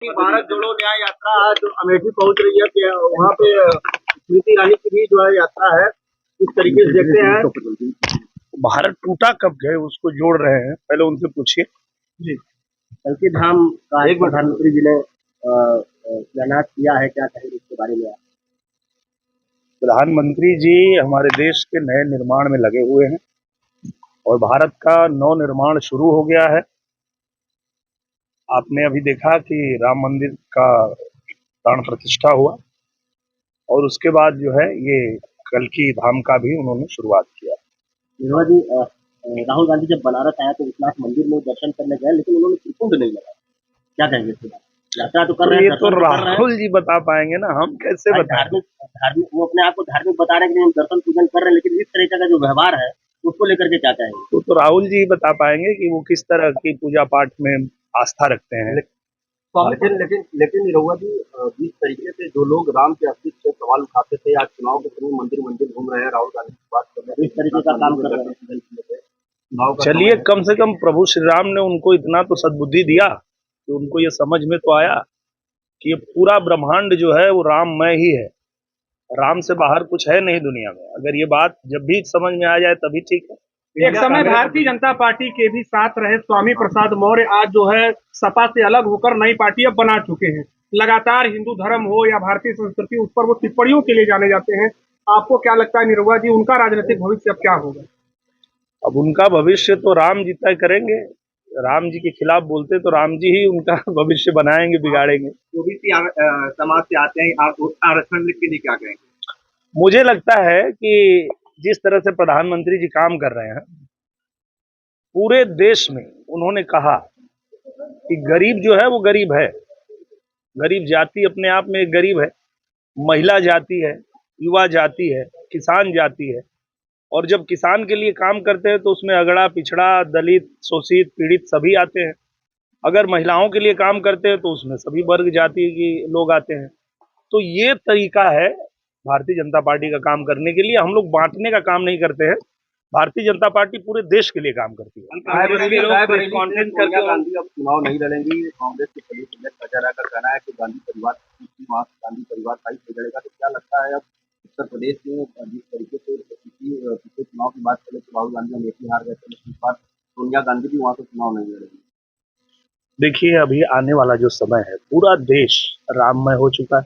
कि भारत जोड़ो न्याय यात्रा आज अमेठी पहुंच रही है कि वहाँ पे स्मृति ईरानी की भी जो है यात्रा है, इस तरीके से देखते हैं। भारत टूटा कब गए उसको जोड़ रहे हैं, पहले उनसे पूछिए जी, कल्कि धाम का एक प्रधानमंत्री जी ने शिलान्यास किया है, क्या कहेंगे इसके बारे में? प्रधानमंत्री जी हमारे देश के नए निर्माण में लगे हुए हैं और भारत का नव निर्माण शुरू हो गया है। आपने अभी देखा कि राम मंदिर का प्राण प्रतिष्ठा हुआ और उसके बाद जो है ये कल्कि धाम का भी उन्होंने शुरुआत किया। निर्मला जी, राहुल गांधी जब बनारस आया तो विश्वनाथ मंदिर में दर्शन करने गए, लेकिन उन्होंने त्रिकुंड नहीं लगाया, क्या कहेंगे इसके बारे में? यात्रा तो कर रहे हैं, ये तो राहुल जी बता पाएंगे ना, हम कैसे बताएं? धार्मिक वो अपने आप को धार्मिक बता रहे हैं कि हम दर्शन पूजन कर रहे हैं, लेकिन इस तरीके का जो व्यवहार है उसको लेकर के क्या कहेंगे? तो राहुल जी बता पाएंगे कि वो किस तरह की पूजा पाठ में आस्था रखते हैं। लेकिन निरहुआ जी, जिस तरीके से जो लोग राम के अस्तित्व से सवाल उठाते थे, आज चुनाव के समय मंदिर मंदिर घूम रहे हैं, राहुल गांधी की बात कर रहे हैं, इस तरीके का काम कर रहे हैं। चलिए, कम से कम प्रभु श्री राम ने उनको इतना तो सद्बुद्धि दिया कि उनको ये समझ में तो आया कि ये पूरा ब्रह्मांड जो है वो राममय ही है, राम से बाहर कुछ है नहीं दुनिया में। अगर ये बात जब भी समझ में आ जाए तभी ठीक है। एक समय भारतीय जनता पार्टी के भी साथ रहे स्वामी प्रसाद मौर्य आज जो है सपा से अलग होकर नई पार्टी अब बना चुके हैं। लगातार हिंदू धर्म हो या भारतीय संस्कृति, उस पर वो टिप्पणियों के लिए जाने जाते हैं। आपको क्या लगता है निरहुआ जी, उनका राजनीतिक भविष्य अब क्या होगा? अब उनका भविष्य तो राम जी तय करेंगे। राम जी के खिलाफ बोलते तो राम जी ही उनका भविष्य बनाएंगे, बिगाड़ेंगे। ओबीसी समाज से आते हैं, आरक्षण के लिए क्या कहेंगे? मुझे लगता है कि जिस तरह से प्रधानमंत्री जी काम कर रहे हैं, पूरे देश में उन्होंने कहा कि गरीब जो है वो गरीब है, गरीब जाति अपने आप में एक गरीब है, महिला जाति है, युवा जाति है, किसान जाति है। और जब किसान के लिए काम करते हैं तो उसमें अगड़ा पिछड़ा, दलित, शोषित, पीड़ित सभी आते हैं। अगर महिलाओं के लिए काम करते हैं तो उसमें सभी वर्ग जाति के लोग आते हैं। तो ये तरीका है भारतीय जनता पार्टी का काम करने के लिए। हम लोग बांटने का काम नहीं करते हैं, भारतीय जनता पार्टी पूरे देश के लिए काम करती है। गांधी अब चुनाव नहीं लड़ेंगी, कांग्रेस के प्रदेश अध्यक्ष अजय राय का कहना है कि गांधी परिवार का ही लड़ेगा। तो क्या लगता है अब उत्तर प्रदेश में जिस तरीके से पिछले चुनाव की बात करें तो राहुल गांधी अमेठी हार गए थे, लेकिन इस बार सोनिया गांधी भी वहां से चुनाव नहीं लड़ेगी? देखिए, अभी आने वाला जो समय है, पूरा देश राममय हो चुका है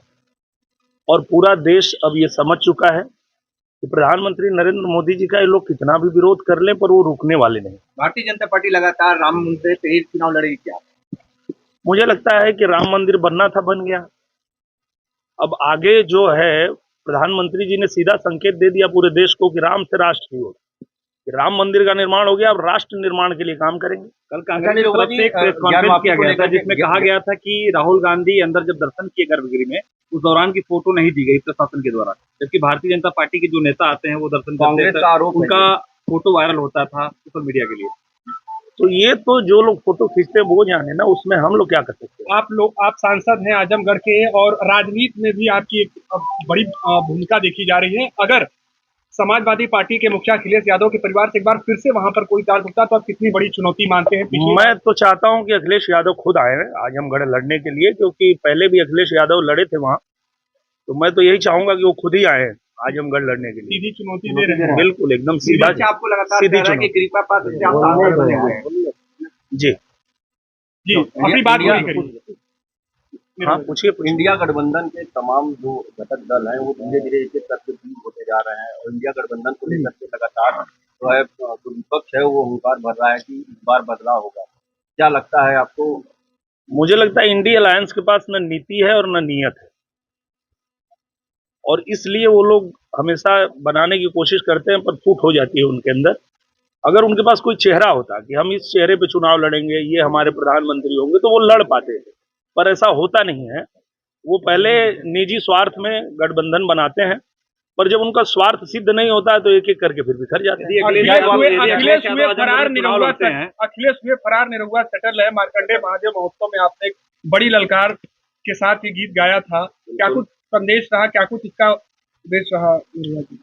और पूरा देश अब ये समझ चुका है कि प्रधानमंत्री नरेंद्र मोदी जी का ये लोग कितना भी विरोध कर लें पर वो रुकने वाले नहीं। भारतीय जनता पार्टी लगातार राम मंदिर पे ही चुनाव लड़ेगी क्या? मुझे लगता है कि राम मंदिर बनना था, बन गया। अब आगे जो है, प्रधानमंत्री जी ने सीधा संकेत दे दिया पूरे देश को कि राम से राष्ट्र ही होगा। राम मंदिर का निर्माण हो गया, अब राष्ट्र निर्माण के लिए काम करेंगे। कल कांग्रेस की तरफ से एक प्रेस कॉन्फ्रेंस किया गया था जिसमें कहा गया था कि राहुल गांधी अंदर जब दर्शन किए गर्भगृह में, उस दौरान की फोटो नहीं दी गई प्रशासन के द्वारा, जबकि भारतीय जनता पार्टी के जो नेता आते हैं वो दर्शन करते हैं, उनका फोटो वायरल होता था सोशल मीडिया के लिए। तो ये तो जो लोग फोटो खींचते हैं वो जाने ना, उसमें हम लोग क्या कर सकते हैं? आप सांसद हैं आजमगढ़ के और राजनीति में भी आपकी एक बड़ी भूमिका देखी जा रही है। अगर समाजवादी पार्टी के मुखिया अखिलेश यादव के परिवार से एक बार फिर से वहां पर कोई चार्ज होता तो आप कितनी बड़ी चुनौती मानते हैं? मैं तो चाहता हूं कि अखिलेश यादव खुद आए आजमगढ़ लड़ने के लिए, क्योंकि पहले भी अखिलेश यादव लड़े थे वहां। तो मैं तो यही चाहूंगा कि वो खुद ही आए आजमगढ़ लड़ने के लिए। सीधी चुनौती दे रहे हैं? बिल्कुल, एकदम सीधा। आपको लगातार सीधी जी जी, अपनी बात पूरी करिए। हाँ, पूछिए। इंडिया गठबंधन के तमाम जो घटक दल हैं वो धीरे धीरे एक एक करके दूर होते जा रहे हैं और इंडिया गठबंधन को लेकर के लगातार जो है जो विपक्ष है वो हुंकार भर रहा है कि इस बार बदलाव होगा। क्या लगता है आपको? मुझे लगता है इंडिया अलायंस के पास न नीति है और न नीयत है, और इसलिए वो लोग हमेशा बनाने की कोशिश करते हैं पर फूट हो जाती है उनके अंदर। अगर उनके पास कोई चेहरा होता कि हम इस चेहरे पे चुनाव लड़ेंगे, ये हमारे प्रधानमंत्री होंगे, तो वो लड़ पाते थे, पर ऐसा होता नहीं है। वो पहले निजी स्वार्थ में गठबंधन बनाते हैं, पर जब उनका स्वार्थ सिद्ध नहीं होता है तो एक एक करके फिर बिखर जाते हैं। अखिलेश हुए फरार निरहुआ सेटल है। मार्कंडेय महादेव महोत्सव में आपने एक बड़ी ललकार के साथ ये गीत गाया था, क्या कुछ संदेश रहा, क्या कुछ इसका उद्देश रहा?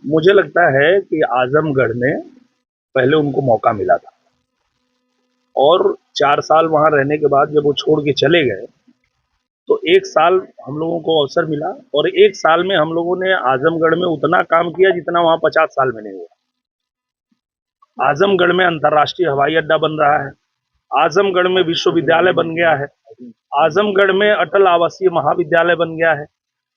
मुझे लगता है कि आजमगढ़ में पहले उनको मौका मिला था और 4 साल वहां रहने के बाद जब वो छोड़ के चले गए तो एक साल हम लोगों को अवसर मिला और एक साल में हम लोगों ने आजमगढ़ में उतना काम किया जितना वहां 50 साल में नहीं हुआ। आजमगढ़ में अंतर्राष्ट्रीय हवाई अड्डा बन रहा है, आजमगढ़ में विश्वविद्यालय बन गया है, आजमगढ़ में अटल आवासीय महाविद्यालय बन गया है,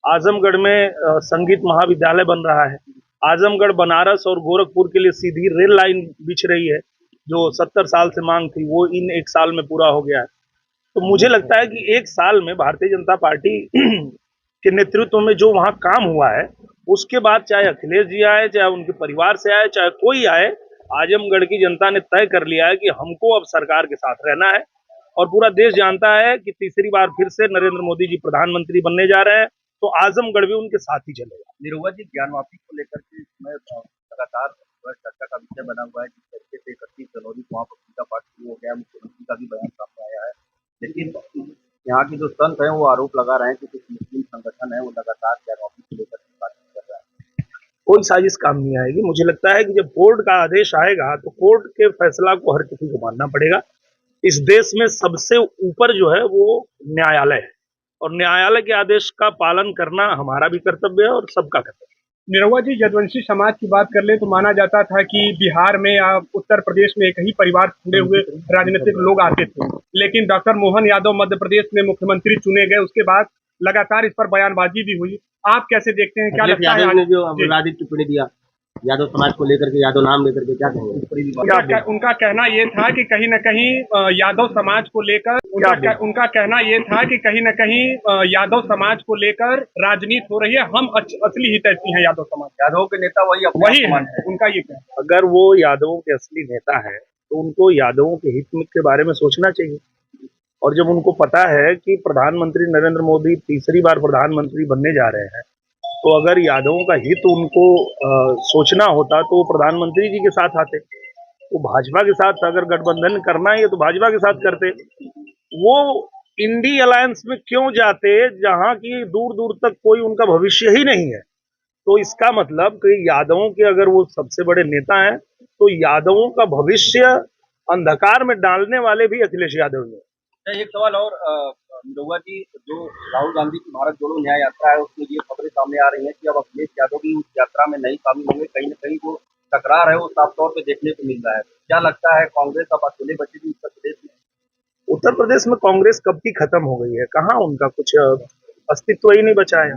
आजमगढ़ में संगीत महाविद्यालय बन रहा है, आजमगढ़ बनारस और गोरखपुर के लिए सीधी रेल लाइन बिछ रही है, जो 70 साल से मांग थी वो इन एक साल में पूरा हो गया है। तो मुझे लगता है कि एक साल में भारतीय जनता पार्टी के नेतृत्व में जो वहां काम हुआ है, उसके बाद चाहे अखिलेश जी आए, चाहे उनके परिवार से आए, चाहे कोई आए, आजमगढ़ की जनता ने तय कर लिया है कि हमको अब सरकार के साथ रहना है। और पूरा देश जानता है कि तीसरी बार फिर से नरेंद्र मोदी जी प्रधानमंत्री बनने जा रहे हैं, तो आजमगढ़ भी उनके साथ ही चलेगा। निरहुआ जी, ज्ञान वापी को लेकर के इसमें लगातार चर्चा का विषय बना हुआ है। जिस तरीके से 31 जनवरी को वहाँ पर पूजा पाठ शुरू हो गया, मुख्यमंत्री का भी बयान सामने आया है, लेकिन यहाँ के जो संत हैं वो आरोप लगा रहे हैं कि कुछ मुस्लिम संगठन है वो लगातार ज्ञान वापी को लेकर के बातचीत कर रहा है। कोई साजिश काम नहीं आएगी। मुझे लगता है कि जब कोर्ट का आदेश आएगा तो कोर्ट के फैसला को हर किसी को मानना पड़ेगा। इस देश में सबसे ऊपर जो है वो न्यायालय है और न्यायालय के आदेश का पालन करना हमारा भी कर्तव्य है और सबका कर्तव्य है। निरहुआ जी, यदुवंशी समाज की बात कर ले तो माना जाता था कि बिहार में या उत्तर प्रदेश में एक ही परिवार से जुड़े हुए राजनीतिक लोग आते थे, लेकिन डॉक्टर मोहन यादव मध्य प्रदेश में मुख्यमंत्री चुने गए, उसके बाद लगातार इस पर बयानबाजी भी हुई। आप कैसे देखते हैं, क्या लगता है? ने जो विवादित टिप्पणी दिया यादव समाज को लेकर के, यादव नाम लेकर के, क्या कहेंगे? उनका कहना ये था कि कहीं न कहीं यादव समाज को लेकर उनका कहना ये था कि कहीं न कहीं यादव समाज को लेकर राजनीति हो रही है, हम असली हितैषी हैं यादव समाज। यादवों के नेता वही है, उनका ये कहना। अगर वो यादवों के असली नेता है तो उनको यादवों के हित के बारे में सोचना चाहिए। और जब उनको पता है कि प्रधानमंत्री नरेंद्र मोदी तीसरी बार प्रधानमंत्री बनने जा रहे हैं, तो अगर यादवों का हित उनको सोचना होता तो वो प्रधानमंत्री जी के साथ आते। वो भाजपा के साथ अगर गठबंधन करना है तो भाजपा के साथ करते। वो इंडी अलायंस में क्यों जाते जहां की दूर दूर तक कोई उनका भविष्य ही नहीं है? तो इसका मतलब कि यादवों के अगर वो सबसे बड़े नेता हैं तो यादवों का भविष्य अंधकार में डालने वाले भी अखिलेश यादव ही हैं। एक सवाल और निरहुआ जी, जो राहुल गांधी की भारत जोड़ो न्याय यात्रा है उसमें ये खबरें सामने आ रही हैं कि अब अखिलेश यादव भी उस यात्रा में नहीं शामिल होंगे। कहीं न कहीं वो तकरार है वो साफ तौर पे देखने को मिल रहा है। क्या लगता है, कांग्रेस अब अकेले बचेगी उत्तर प्रदेश में? उत्तर प्रदेश में कांग्रेस कब की खत्म हो गई है, कहाँ उनका कुछ अस्तित्व ही नहीं बचा है।